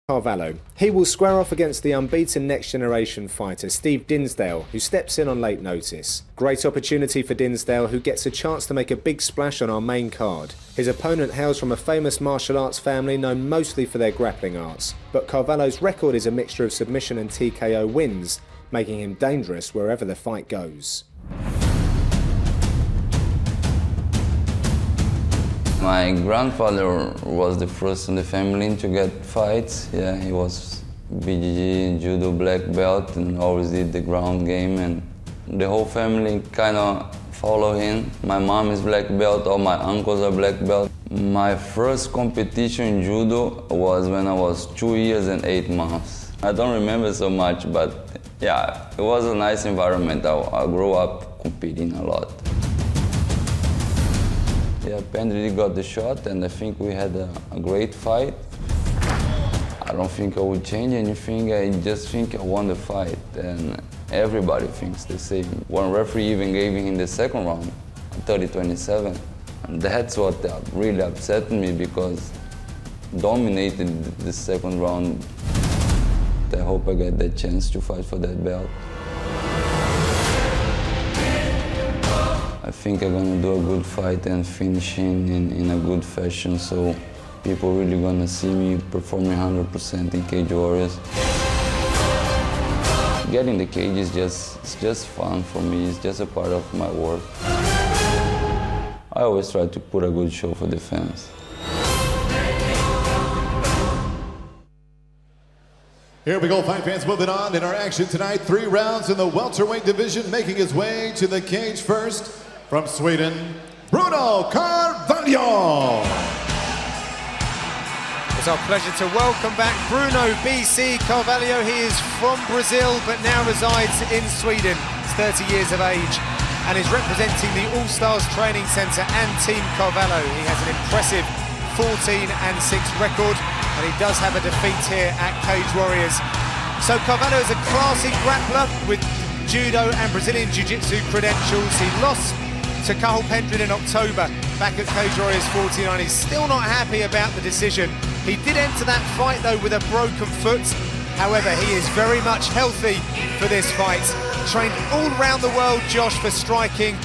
Carvalho. He will square off against the unbeaten next generation fighter Steve Dinsdale, who steps in on late notice. Great opportunity for Dinsdale, who gets a chance to make a big splash on our main card. His opponent hails from a famous martial arts family known mostly for their grappling arts, but Carvalho's record is a mixture of submission and TKO wins, making him dangerous wherever the fight goes. My grandfather was the first in the family to get fights. Yeah, he was BJJ, judo black belt, and always did the ground game, and the whole family kind of follow him. My mom is black belt, all my uncles are black belt. My first competition in judo was when I was 2 years and 8 months. I don't remember so much, but yeah, it was a nice environment. I grew up competing a lot. Yeah, Pendry got the shot, and I think we had a great fight. I don't think I would change anything. I just think I won the fight, and everybody thinks the same. One referee even gave him the second round, 30-27. And that's what really upset me, because dominated the second round. I hope I get that chance to fight for that belt. I think I'm gonna do a good fight and finishing in a good fashion, so people really gonna see me performing 100% in Cage Warriors. Getting the cage is just fun for me. It's just a part of my work. I always try to put a good show for the fans. Here we go, fight fans, moving on in our action tonight. 3 rounds in the welterweight division, making his way to the cage first. From Sweden, Bruno Carvalho. It's our pleasure to welcome back Bruno BC Carvalho. He is from Brazil, but now resides in Sweden. He's 30 years of age and is representing the All-Stars Training Centre and Team Carvalho. He has an impressive 14-6 record, and he does have a defeat here at Cage Warriors. So Carvalho is a classy grappler with judo and Brazilian jiu-jitsu credentials. He lost to Carl Pendrin in October back at Cage Warriors 49. He's still not happy about the decision. He did enter that fight though with a broken foot. However, he is very much healthy for this fight. Trained all around the world, Josh, for striking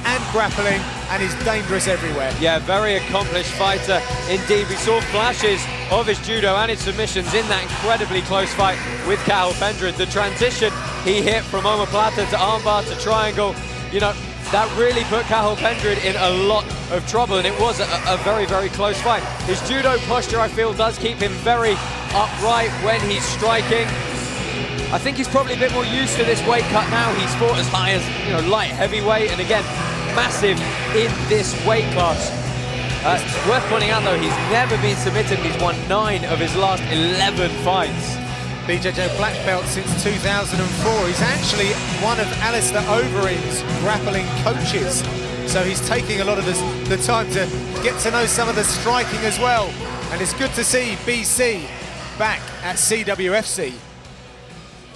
and grappling, and is dangerous everywhere. Yeah, very accomplished fighter indeed. We saw flashes of his judo and his submissions in that incredibly close fight with Carl Pendrin. The transition he hit from omoplata to armbar to triangle, you know, that really put Carl Pendrin in a lot of trouble, and it was a very, very close fight. His judo posture, I feel, does keep him very upright when he's striking. I think he's probably a bit more used to this weight cut now. He's fought as high as, you know, light heavyweight, and again, massive in this weight class. It's worth pointing out, though, he's never been submitted. He's won 9 of his last 11 fights. BJJ black belt since 2004. He's actually one of Alistair Overeem's grappling coaches. So he's taking a lot of the time to get to know some of the striking as well. And it's good to see BC back at CWFC.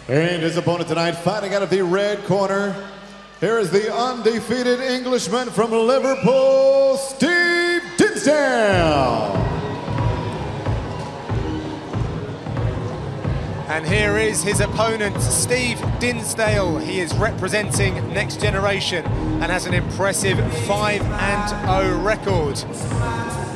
And his opponent tonight, fighting out of the red corner, here is the undefeated Englishman from Liverpool, Steve Dinsdale. And here is his opponent, Steve Dinsdale. He is representing Next Generation and has an impressive 5-0 record.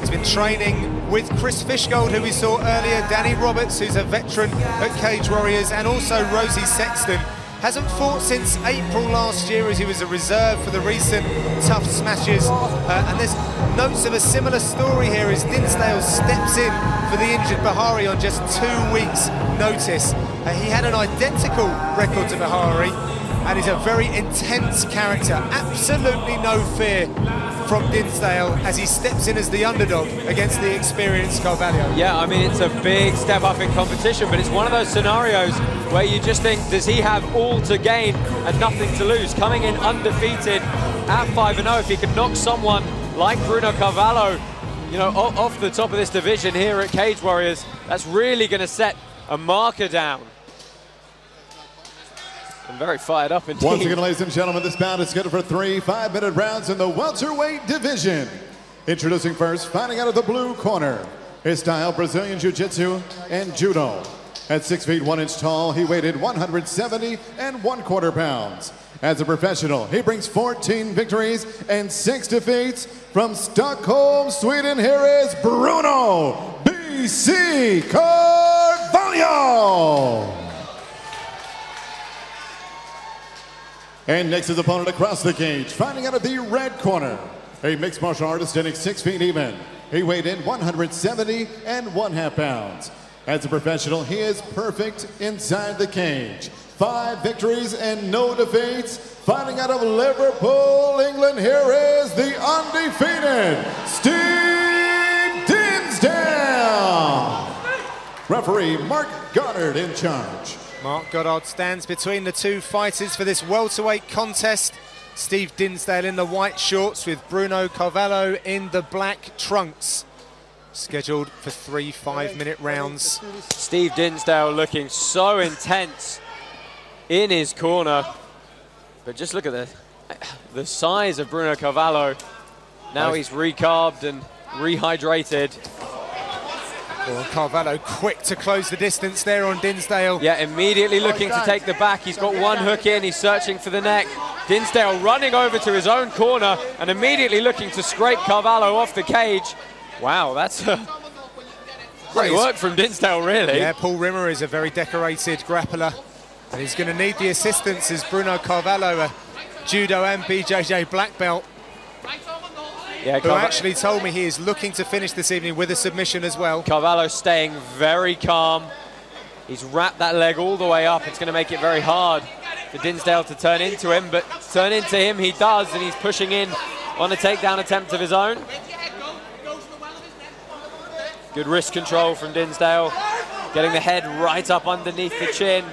He's been training with Chris Fishgold, who we saw earlier, Danny Roberts, who's a veteran at Cage Warriors, and also Rosie Sexton. Hasn't fought since April last year, as he was a reserve for the recent Tough Smashes. And there's notes of a similar story here as Dinsdale steps in for the injured Bahari on just 2 weeks' notice. He had an identical record to Bahari, and is a very intense character. Absolutely no fear from Dinsdale as he steps in as the underdog against the experienced Carvalho. Yeah, I mean, it's a big step up in competition, but it's one of those scenarios where you just think, does he have all to gain and nothing to lose? Coming in undefeated at 5-0, if he can knock someone like Bruno Carvalho, you know, off the top of this division here at Cage Warriors, that's really going to set a marker down. I'm very fired up indeed. Once again, ladies and gentlemen, this bout is scheduled for 3 5-minute rounds in the welterweight division. Introducing first, fighting out of the blue corner, His style, Brazilian Jiu-Jitsu and Judo. At 6 feet 1 inch tall, he weighed 170 1/4 pounds. As a professional, he brings 14 victories and 6 defeats. From Stockholm, Sweden, here is Bruno BC Carvalho. And next his opponent across the cage, fighting out of the red corner, a mixed martial artist standing 6 feet even. He weighed 170 1/2 pounds. As a professional, he is perfect inside the cage. 5 victories and no defeats. Fighting out of Liverpool, England, here is the undefeated Steve Dinsdale. Referee Mark Goddard in charge. Mark Goddard stands between the two fighters for this welterweight contest. Steve Dinsdale in the white shorts with Bruno Carvalho in the black trunks. Scheduled for 3 5-minute rounds. Steve Dinsdale looking so intense in his corner. But just look at the size of Bruno Carvalho. Now he's recarbed and rehydrated. Well, Carvalho quick to close the distance there on Dinsdale. Yeah, immediately looking to take the back. He's got one hook in, he's searching for the neck. Dinsdale running over to his own corner and immediately looking to scrape Carvalho off the cage. Wow, that's great work from Dinsdale, really. Yeah, Paul Rimmer is a very decorated grappler. And he's going to need the assistance as Bruno Carvalho, a judo and BJJ black belt, who actually told me he is looking to finish this evening with a submission as well. Carvalho staying very calm. He's wrapped that leg all the way up. It's going to make it very hard for Dinsdale to turn into him, but turn into him he does, and he's pushing in on a takedown attempt of his own. Good wrist control from Dinsdale, getting the head right up underneath the chin.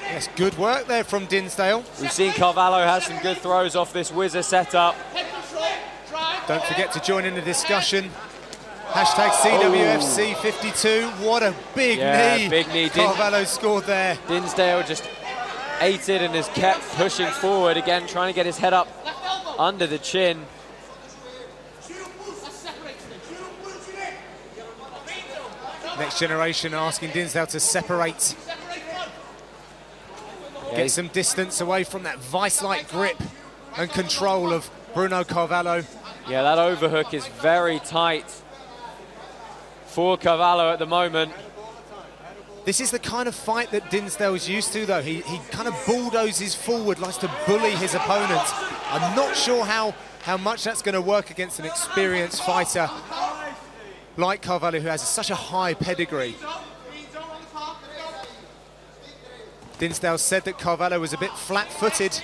Yes, good work there from Dinsdale. We've seen Carvalho has some good throws off this whizzer setup. Don't forget to join in the discussion. Hashtag CWFC52. What a big knee. Big knee. Carvalho scored there. Dinsdale just ate it and has kept pushing forward again, trying to get his head up under the chin. Next generation asking Dinsdale to separate. Get some distance away from that vice-like grip and control of Bruno Carvalho. Yeah, that overhook is very tight for Carvalho at the moment. This is the kind of fight that Dinsdale's used to, though. He kind of bulldozes forward, likes to bully his opponent. I'm not sure how much that's going to work against an experienced fighter like Carvalho, who has such a high pedigree. Dinsdale said that Carvalho was a bit flat-footed.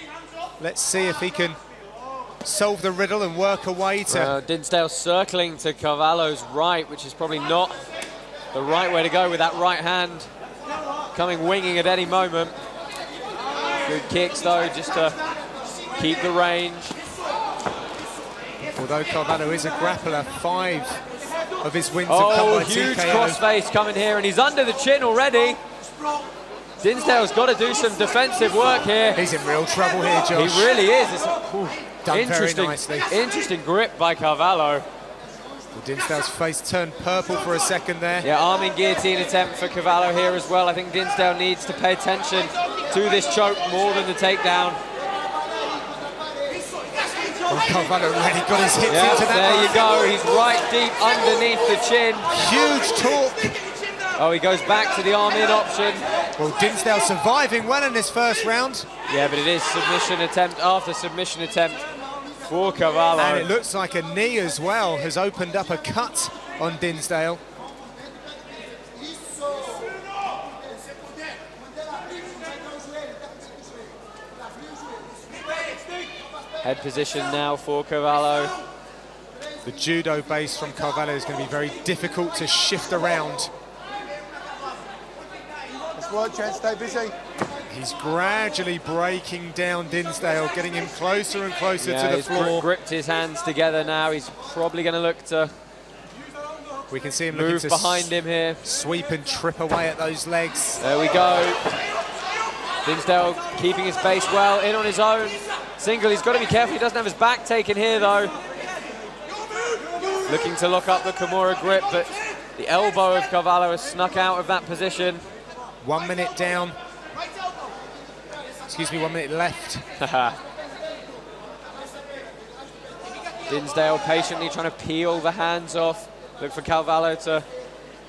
Let's see if he can solve the riddle and work a way to... Dinsdale circling to Carvalho's right, which is probably not the right way to go with that right hand coming winging at any moment. Good kicks, though, just to keep the range. Although Carvalho is a grappler, 5 of his wins have come by huge TKO. crossface coming here, and he's under the chin already. Dinsdale's got to do some defensive work here. He's in real trouble here, Josh. He really is. It's done very nicely. Interesting grip by Carvalho. Well, Dinsdale's face turned purple for a second there. Yeah, arming guillotine attempt for Carvalho here as well. I think Dinsdale needs to pay attention to this choke more than the takedown. Oh, Carvalho really got his hips into that. There you go. He's right deep underneath the chin. Huge torque. Oh, he goes back to the arm-in option. Well, Dinsdale surviving well in this first round. Yeah, but it is submission attempt after submission attempt for Carvalho. And it looks like a knee as well has opened up a cut on Dinsdale. Head position now for Carvalho. The judo base from Carvalho is going to be very difficult to shift around. Let's work, Chance, stay busy. He's gradually breaking down Dinsdale, getting him closer and closer to the floor. He's gripped his hands together now. He's probably going to look to we can see him move looking to behind him here. Sweep and trip away at those legs. There we go. Dinsdale keeping his base well, in on his own. Single, he's got to be careful. He doesn't have his back taken here, though. Looking to lock up the Kimura grip, but The elbow of Carvalho has snuck out of that position. 1 minute down. Excuse me, 1 minute left. Dinsdale patiently trying to peel the hands off. Look for Carvalho to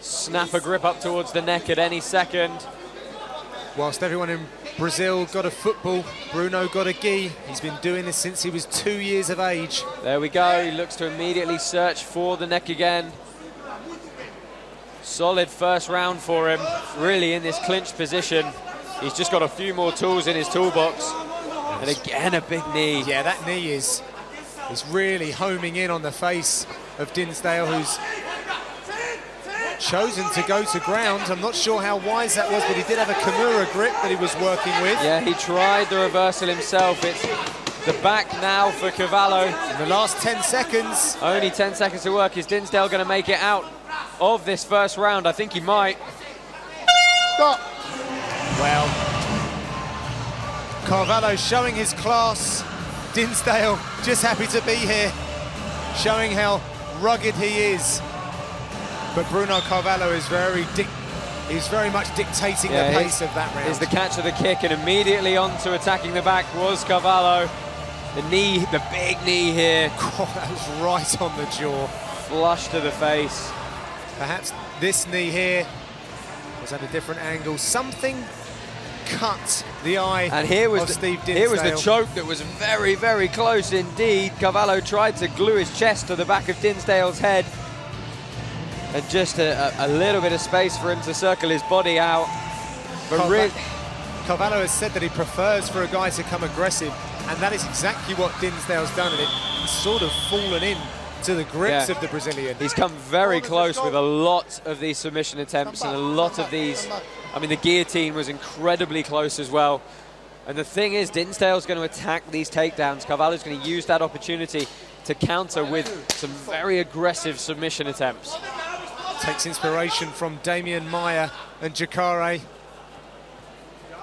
snap a grip up towards the neck at any second. Whilst everyone in Brazil got a football, Bruno got a gi. He's been doing this since he was 2 years of age. There we go. He looks to immediately search for the neck again. Solid first round for him, really in this clinched position. He's just got a few more tools in his toolbox. And again, a big knee. Yeah, that knee is really homing in on the face of Dinsdale, who's chosen to go to ground. I'm not sure how wise that was, but he did have a Kimura grip that he was working with. Yeah, he tried the reversal himself. It's the back now for Carvalho. In the last 10 seconds. Only 10 seconds to work. Is Dinsdale going to make it out of this first round? I think he might. Stop. Well, Carvalho showing his class. Dinsdale just happy to be here, showing how rugged he is. But Bruno Carvalho is very much dictating the pace of that round. Is the catch of the kick, and immediately on to attacking the back was Carvalho. The knee, the big knee here. God, that was right on the jaw. Flush to the face. Perhaps this knee here was at a different angle. Something cut the eye and here was of Steve Dinsdale. Here was the choke that was very, very close indeed. Carvalho tried to glue his chest to the back of Dinsdale's head. And just a little bit of space for him to circle his body out. But Carvalho has said that he prefers for a guy to come aggressive, and that is exactly what Dinsdale's done, and it's sort of fallen in to the grips of the Brazilian. He's come very close with a lot of these submission attempts and a lot of these. I mean, the guillotine was incredibly close as well. And the thing is, Dinsdale's going to attack these takedowns. Carvalho's going to use that opportunity to counter with some very aggressive submission attempts. Takes inspiration from Damian Maia and Jacare.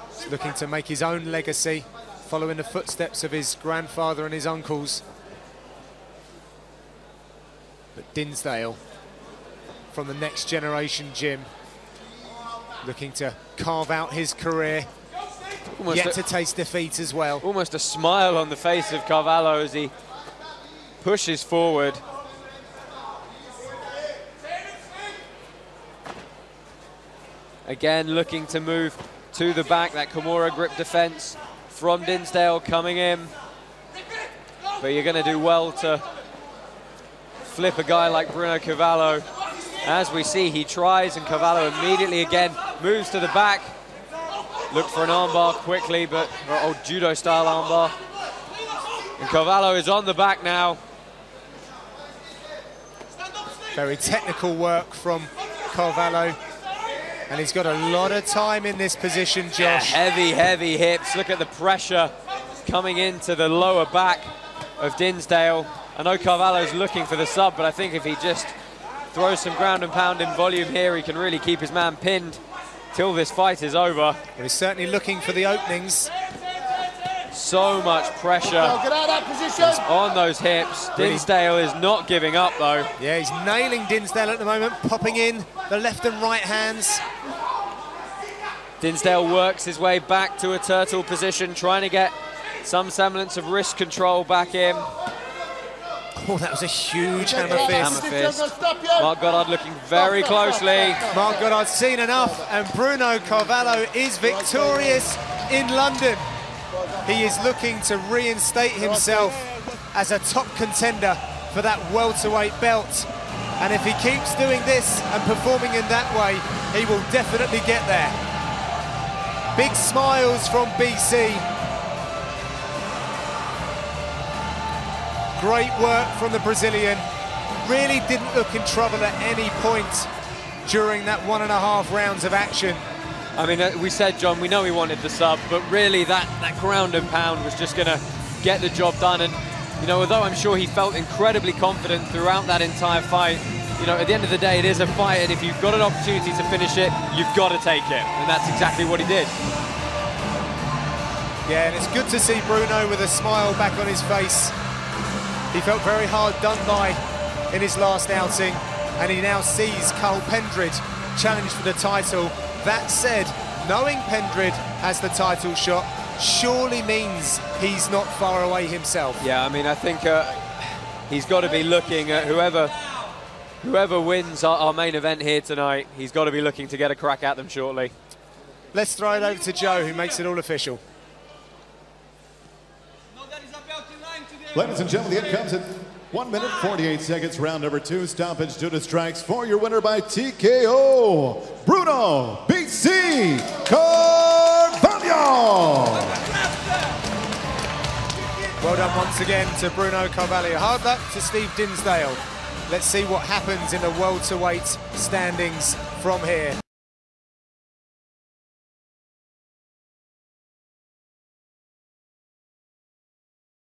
He's looking to make his own legacy, following the footsteps of his grandfather and his uncles. But Dinsdale, from the next generation gym, looking to carve out his career. Yet to taste defeat as well. Almost a smile on the face of Carvalho as he pushes forward. Again, looking to move to the back, that Kimura grip defense from Dinsdale coming in. But you're going to do well to flip a guy like Bruno Carvalho. As we see, he tries, and Carvalho immediately again moves to the back. Look for an armbar quickly, but old judo-style armbar. And Carvalho is on the back now. Very technical work from Carvalho. And he's got a lot of time in this position, Josh. Yeah, heavy, heavy hips. Look at the pressure coming into the lower back of Dinsdale. I know Carvalho's looking for the sub, but I think if he just throws some ground and pound in volume here, he can really keep his man pinned till this fight is over. Well, he's certainly looking for the openings. So much pressure Get out of that position. on those hips. Dinsdale is not giving up, though. Yeah, he's nailing Dinsdale at the moment, popping in the left and right hands. Dinsdale works his way back to a turtle position, trying to get some semblance of wrist control back in. Oh, that was a huge hammer fist. Hammer fist. Mark Goddard looking very closely. Mark Goddard's seen enough, and Bruno Carvalho is victorious in London. He is looking to reinstate himself as a top contender for that welterweight belt. And if he keeps doing this and performing in that way, he will definitely get there. Big smiles from BC. Great work from the Brazilian. Really didn't look in trouble at any point during that 1.5 rounds of action. I mean, we said, John, we know he wanted the sub, but really that ground and pound was just going to get the job done. And, you know, although I'm sure he felt incredibly confident throughout that entire fight, you know, at the end of the day, it is a fight, and if you've got an opportunity to finish it, you've got to take it. And that's exactly what he did. Yeah, and it's good to see Bruno with a smile back on his face. He felt very hard done by in his last outing. and he now sees Carl Pendrid challenge for the title. That said, knowing Pendrid has the title shot surely means he's not far away himself. Yeah, I mean, I think he's got to be looking at whoever wins our main event here tonight. He's got to be looking to get a crack at them shortly. Let's throw it over to Joe, who makes it all official. Ladies and gentlemen, the end comes at 1 minute 48 seconds, round number 2, stoppage due to strikes for your winner by TKO, Bruno BC Carvalho. Well done once again to Bruno Carvalho. Hard luck to Steve Dinsdale. Let's see what happens in the welterweight standings from here.